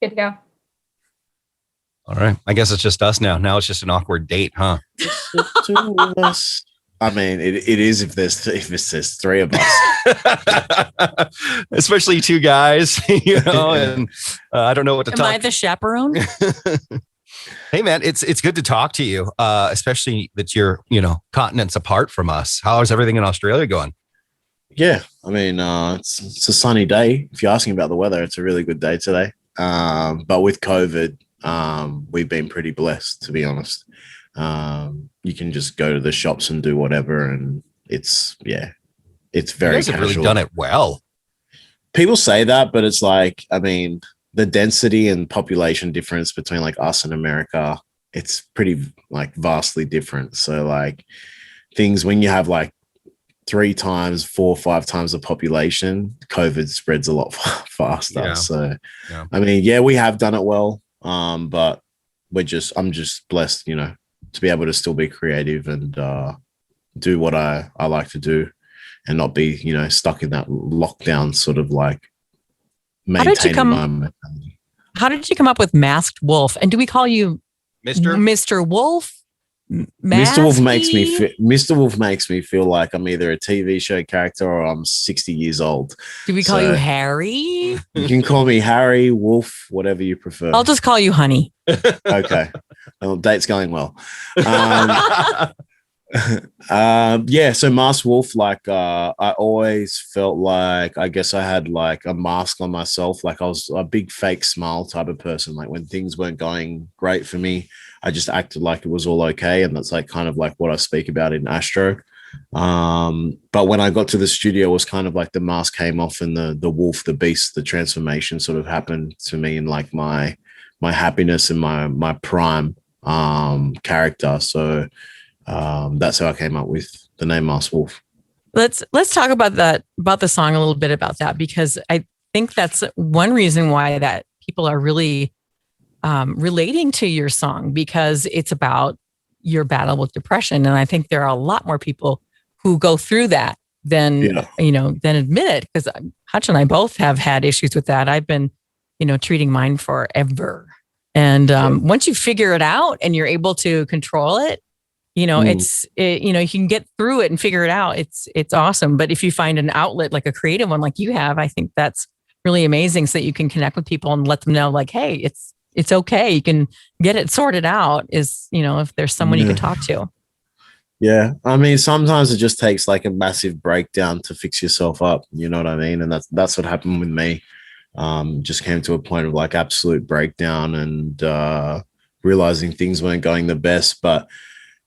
Good to go. All right. I guess it's just us now. Now it's just an awkward date, huh? Two of us. I mean, it is if there's three of us, especially two guys, and I don't know what to talk. Am I the chaperone? Hey man, it's good to talk to you, especially that you're, continents apart from us. How's everything in Australia going? Yeah, I mean, it's a sunny day. If you're asking about the weather, it's a really good day today. But with COVID, we've been pretty blessed, to be honest. You can just go to the shops and do whatever, and it's very you guys have really done it well. People say that, but it's like, I mean, the density and population difference between like us and America, it's pretty like vastly different. So like things when you have like 3 times, 4 or 5 times the population, COVID spreads a lot faster. Yeah. So Yeah. I mean, yeah, we have done it well, but I'm just blessed, to be able to still be creative and do what I like to do and not be, stuck in that lockdown sort of like maintaining my mentality. How did you come up with Masked Wolf? And do we call you Mr. Wolf? Mr. Wolf makes me feel like I'm either a TV show character or I'm 60 years old. Do we call you Harry? You can call me Harry, Wolf, whatever you prefer. I'll just call you Honey. Okay. Well, date's going well. So Masked Wolf, like I always felt like I guess I had like a mask on myself. Like I was a big fake smile type of person. Like when things weren't going great for me, I just acted like it was all okay. And that's like kind of like what I speak about in Astro. But when I got to the studio, it was kind of like the mask came off and the wolf, the beast, the transformation sort of happened to me in like my happiness and my prime character. So that's how I came up with the name Masked Wolf. Let's talk about the song a little bit about that, because I think that's one reason why that people are really relating to your song, because it's about your battle with depression. And I think there are a lot more people who go through that than admit it, because Hutch and I both have had issues with that. I've been, treating mine forever. And once you figure it out and you're able to control it, you can get through it and figure it out. It's awesome. But if you find an outlet, like a creative one, like you have, I think that's really amazing, so that you can connect with people and let them know like, hey, it's okay. You can get it sorted out, if there's someone you can talk to. Yeah. I mean, sometimes it just takes like a massive breakdown to fix yourself up. You know what I mean? And that's what happened with me. Just came to a point of like absolute breakdown and realizing things weren't going the best. But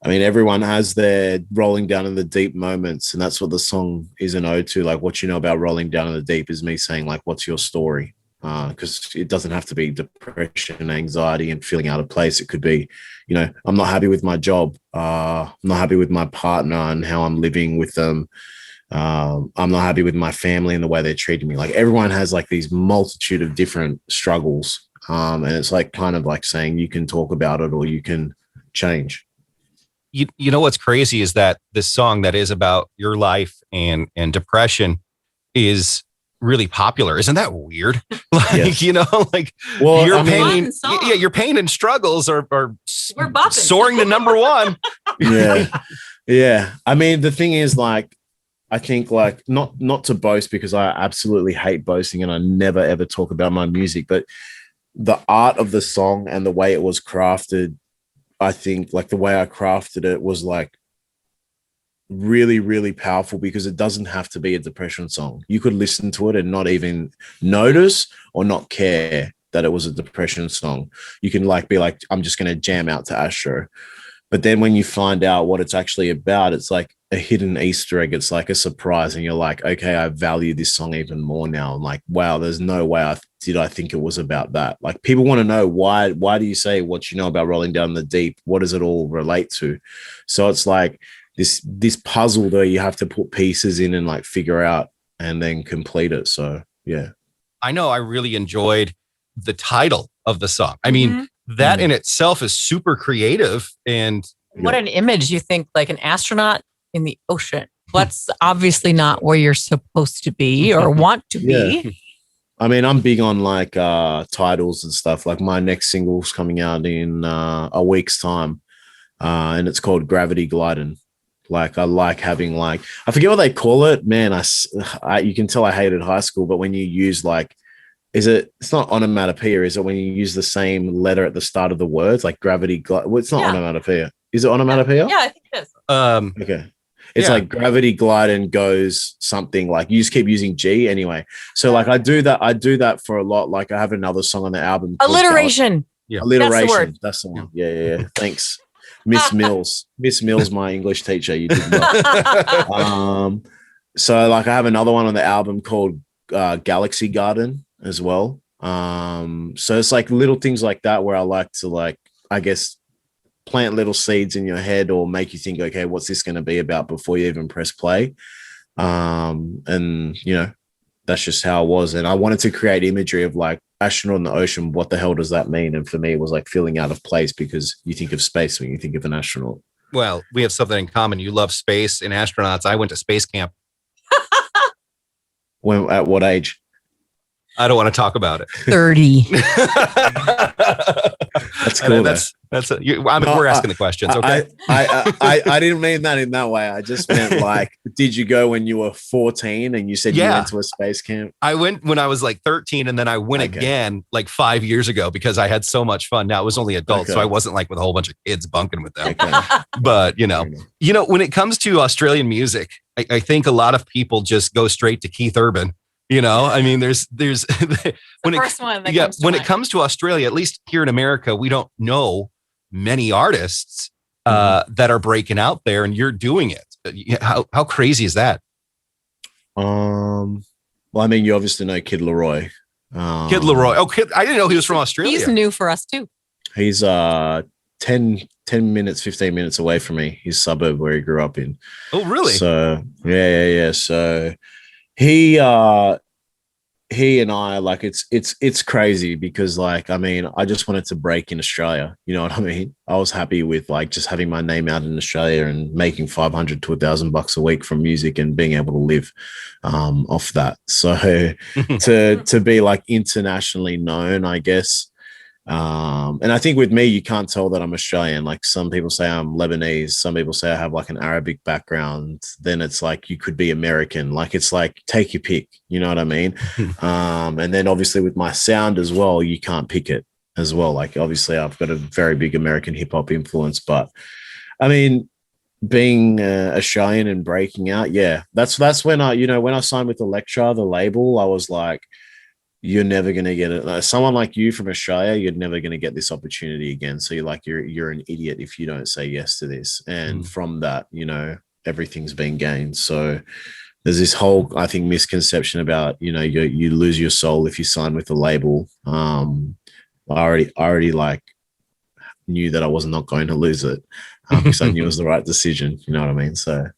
I mean, everyone has their rolling down in the deep moments, and that's what the song is an ode to. Like, what you know about rolling down in the deep is me saying, like, what's your story? Because it doesn't have to be depression, anxiety, and feeling out of place. It could be, I'm not happy with my job. I'm not happy with my partner and how I'm living with them. I'm not happy with my family and the way they're treating me. Like, everyone has like these multitude of different struggles. And it's like kind of like saying you can talk about it or you can change. You know what's crazy is that this song that is about your life and depression is really popular. Isn't that weird? Like, yes. Well, your pain, your pain and struggles are soaring to number one. Yeah. I mean, the thing is, like, I think like not to boast, because I absolutely hate boasting and I never ever talk about my music, but the art of the song and the way it was crafted, I think like the way I crafted it was like really, really powerful, because it doesn't have to be a depression song. You could listen to it and not even notice or not care that it was a depression song. You can like be like, I'm just going to jam out to Astro. But then when you find out what it's actually about, it's like a hidden Easter egg. It's like a surprise. And you're like, okay, I value this song even more now. I'm like, wow, there's no way I think it was about that. Like, people want to know why do you say what you know about rolling down the deep? What does it all relate to? So it's like this puzzle that you have to put pieces in and like figure out and then complete it. So, yeah. I know I really enjoyed the title of the song. I mean, that in itself is super creative. And what an image. You think like an astronaut in the ocean. That's obviously not where you're supposed to be or want to be. I mean, I'm big on like titles and stuff. Like my next single's coming out in a week's time, and it's called Gravity Gliding. Like I like having like I forget what they call it. Man, you can tell I hated high school, but when you use like, it's not onomatopoeia, is it when you use the same letter at the start of the words, like gravity? Well, it's not onomatopoeia. Is it onomatopoeia? Yeah, I think it is. Okay. It's like gravity glide and goes something like you just keep using G anyway. So like I do that for a lot. Like I have another song on the album. Alliteration. Alliteration. That's the one. Yeah. Thanks. Miss Mills, my English teacher. You did well. So like I have another one on the album called Galaxy Garden as well. So it's like little things like that where I like to like, I guess, plant little seeds in your head or make you think, okay, what's this going to be about before you even press play? And you know, that's just how it was. And I wanted to create imagery of like astronaut in the ocean. What the hell does that mean? And for me, it was like feeling out of place because you think of space when you think of an astronaut. Well, we have something in common. You love space and astronauts. I went to space camp. When, at what age? I don't want to talk about it. 30. That's cool. We're asking the questions. Okay. I didn't mean that in that way. I just meant like, did you go when you were 14 and you said you went to a space camp? I went when I was like 13 and then I went again like 5 years ago because I had so much fun. Now it was only adults. So I wasn't like with a whole bunch of kids bunking with them. But you know, when it comes to Australian music, I think a lot of people just go straight to Keith Urban. You know, I mean, there's when it comes to Australia, at least here in America, we don't know many artists that are breaking out there, and you're doing it. How crazy is that? Well, I mean, you obviously know Kid Laroi. Kid Laroi. Oh, I didn't know he was from Australia. He's new for us too. He's 10 minutes, 15 minutes away from me. His suburb where he grew up in. Oh, really? So yeah. So he and I like it's crazy because like I mean I just wanted to break in Australia, you know what I mean? I was happy with like just having my name out in Australia and making $500 to $1,000 a week from music and being able to live off that. So to be like internationally known, I guess. And I think with me, you can't tell that I'm Australian. Like some people say I'm Lebanese. Some people say I have like an Arabic background. Then it's like, you could be American. Like, it's like, take your pick. You know what I mean? And then obviously with my sound as well, you can't pick it as well. Like obviously I've got a very big American hip hop influence, but I mean, being Australian and breaking out. Yeah. That's when when I signed with Elektra, the label, I was like, you're never going to get it. Someone like you from Australia, you're never going to get this opportunity again. So you're an idiot if you don't say yes to this. And from that, everything's been gained. So there's this whole, I think, misconception about, you lose your soul if you sign with the label. I already like knew that I was not going to lose it because I knew it was the right decision. You know what I mean? So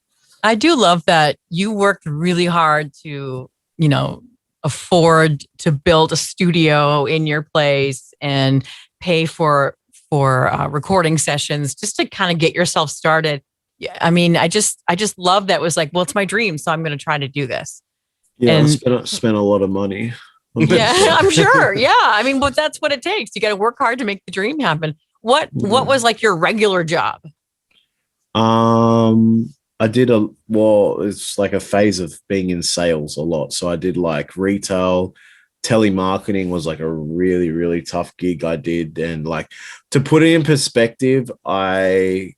I do love that you worked really hard to, afford to build a studio in your place and pay for recording sessions just to kind of get yourself started. Yeah, I mean, I just love that. It was like, well, it's my dream, so I'm going to try to do this. Yeah, and spent a lot of money. Yeah, I'm sure. Yeah, I mean, but that's what it takes. You got to work hard to make the dream happen. What was like your regular job? I did it's like a phase of being in sales a lot. So I did like retail, telemarketing was like a really, really tough gig I did. And like to put it in perspective, I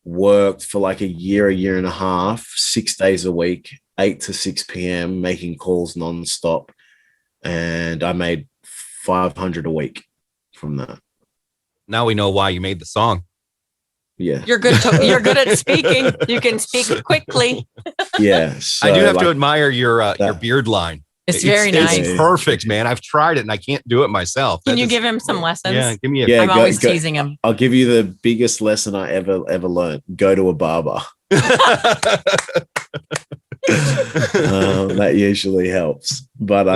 worked for like a year and a half, 6 days a week, 8 to 6 p.m., making calls nonstop. And I made $500 a week from that. Now we know why you made the song. Yeah, you're good. You're good at speaking. You can speak quickly. Yeah, so, I do have to admire your beard line. It's very nice. It's perfect, man. I've tried it and I can't do it myself. Can you give him some lessons? Yeah, give me a. Yeah, I'm always teasing him. I'll give you the biggest lesson I ever learned. Go to a barber. That usually helps, but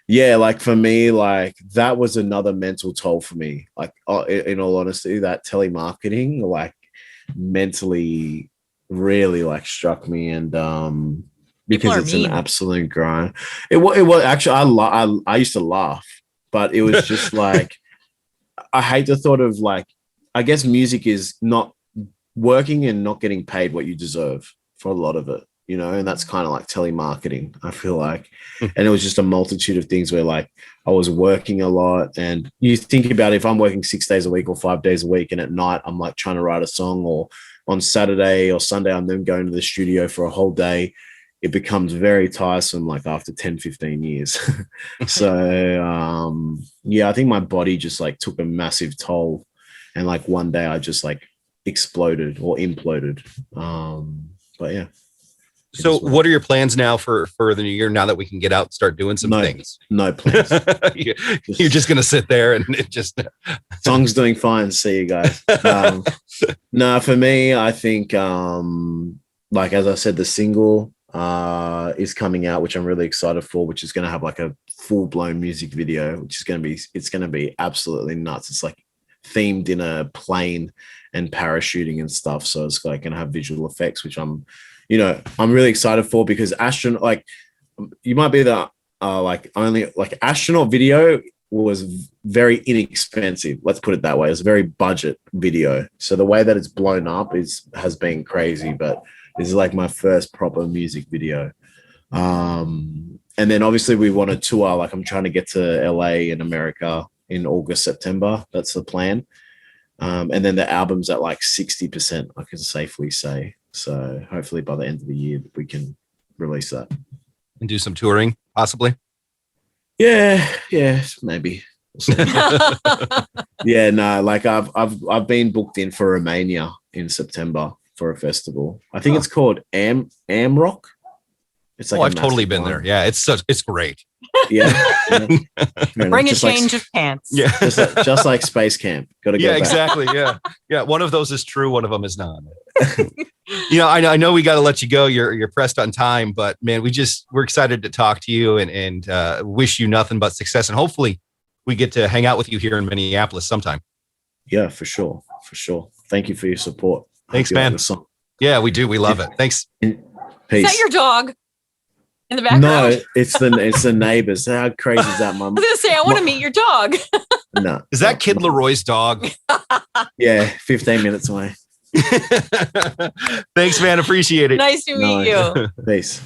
yeah, like for me, like that was another mental toll for me. Like in all honesty, that telemarketing like mentally really like struck me. And because it's an absolute grind. It was actually I used to laugh, but it was just like I hate the thought of like I guess music is not working and not getting paid what you deserve for a lot of it, you know, and that's kind of like telemarketing, I feel like. And it was just a multitude of things where like I was working a lot, and you think about it, if I'm working 6 days a week or 5 days a week, and at night I'm like trying to write a song, or on Saturday or Sunday I'm then going to the studio for a whole day, it becomes very tiresome like after 10, 15 years. So yeah, I think my body just like took a massive toll, and like one day I just like exploded or imploded. But yeah. So what are your plans now for the new year, now that we can get out and start doing some things? No plans. You're just going to sit there and it just... Song's doing fine. See you guys. No, for me, I think, like, as I said, the single is coming out, which I'm really excited for, which is going to have like a full blown music video, which is going to be absolutely nuts. It's like themed in a plane and parachuting and stuff. So it's like going to have visual effects, which I'm really excited for, because astronaut, like, you might be the astronaut video was very inexpensive. Let's put it that way. It's a very budget video. So the way that it's blown up has been crazy, but this is like my first proper music video. And then obviously we want to tour. Like, I'm trying to get to LA in America in August, September. That's the plan. And then the album's at like 60%, I can safely say. So hopefully by the end of the year we can release that and do some touring, possibly. Yeah, maybe. Yeah, no, like I've been booked in for Romania in September for a festival. I think it's called Amrock. It's like I've totally been there. Yeah, it's great. Yeah. Bring a change of pants. Yeah. just like Space Camp. Gotta go back. Exactly. Yeah. One of those is true, one of them is not. I know we got to let you go. You're pressed on time, but man, we're excited to talk to you and wish you nothing but success. And hopefully we get to hang out with you here in Minneapolis sometime. Yeah, for sure. Thank you for your support. Thanks, man. Yeah, we do. We love it. Thanks. Peace. Is that your dog in the background? No, it's the neighbors. How crazy is that, Mom? I was gonna say, I want to meet your dog. No. Is that Kid Leroy's dog? Yeah, 15 minutes away. Thanks, man. Appreciate it. Nice to meet you. Peace.